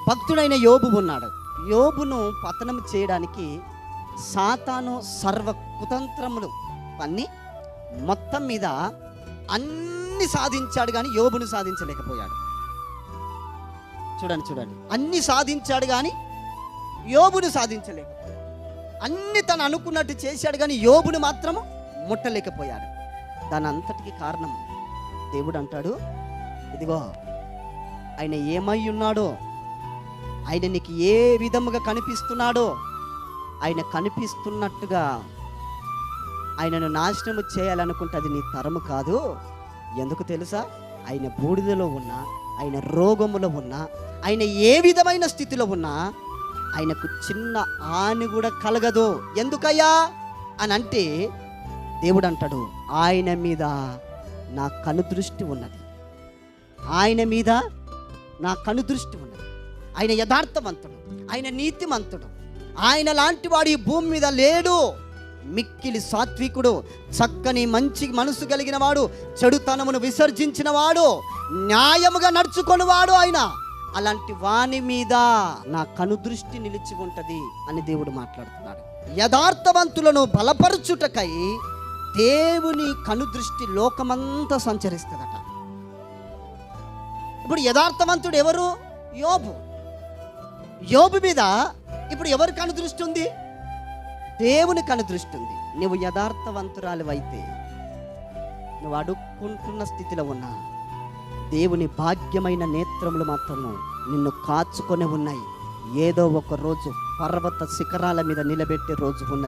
భక్తుడైన యోబు ఉన్నాడు. యోబును పతనం చేయడానికి సాతాను సర్వ కుతంత్రములు పన్ని మొత్తం మీద అన్ని సాధించాడు, కానీ యోబును సాధించలేకపోయాడు. చూడండి, అన్ని సాధించాడు కానీ యోబును సాధించలేకపోయాడు. అన్ని తను అనుకున్నట్టు చేశాడు కానీ యోబును మాత్రము ముట్టలేకపోయాడు. దాని అంతటికి కారణం దేవుడు అంటాడు, ఇదిగో ఆయన ఏమై ఉన్నాడో, ఆయన నీకు ఏ విధముగా కనిపిస్తున్నాడో, ఆయన కనిపిస్తున్నట్టుగా ఆయనను నాశనము చేయాలనుకుంటే అది నీ తరము కాదు. ఎందుకు తెలుసా? ఆయన బూడిదలో ఉన్నా, ఆయన రోగములో ఉన్నా, ఆయన ఏ విధమైన స్థితిలో ఉన్నా ఆయనకు చిన్న హాని కూడా కలగదు. ఎందుకయ్యా అని అంటే దేవుడు అంటాడు, ఆయన మీద నా కనుదృష్టి ఉన్నది, ఆయన మీద నా కనుదృష్టి ఉన్నది. ఆయన యథార్థవంతుడు, ఆయన నీతిమంతుడు, ఆయన లాంటి వాడు ఈ భూమి మీద లేడు. మిక్కిలి సాత్వికుడు, చక్కని మంచి మనసు కలిగిన వాడు, చెడుతనమును విసర్జించిన వాడు, న్యాయముగా నడుచుకొనివాడు ఆయన. అలాంటి వాని మీద నా కనుదృష్టి నిలిచి ఉంటది అని దేవుడు మాట్లాడుతున్నాడు. యథార్థవంతులను బలపరచుటకై దేవుని కనుదృష్టి లోకమంతా సంచరిస్తుందట. ఇప్పుడు యథార్థవంతుడు ఎవరు? యోబు. యోబు మీద ఇప్పుడు ఎవరి కనుదృష్టి ఉంది? దేవుని కనుదృష్టి ఉంది. నువ్వు యథార్థవంతురాలివైతే, నువ్వు అడుక్కుంటున్న స్థితిలో ఉన్నా, దేవుని భాగ్యమైన నేత్రములు మాత్రము నిన్ను కాచుకొని ఉన్నాయి. ఏదో ఒక రోజు పర్వత శిఖరాల మీద నిలబెట్టే రోజు ఉన్నది.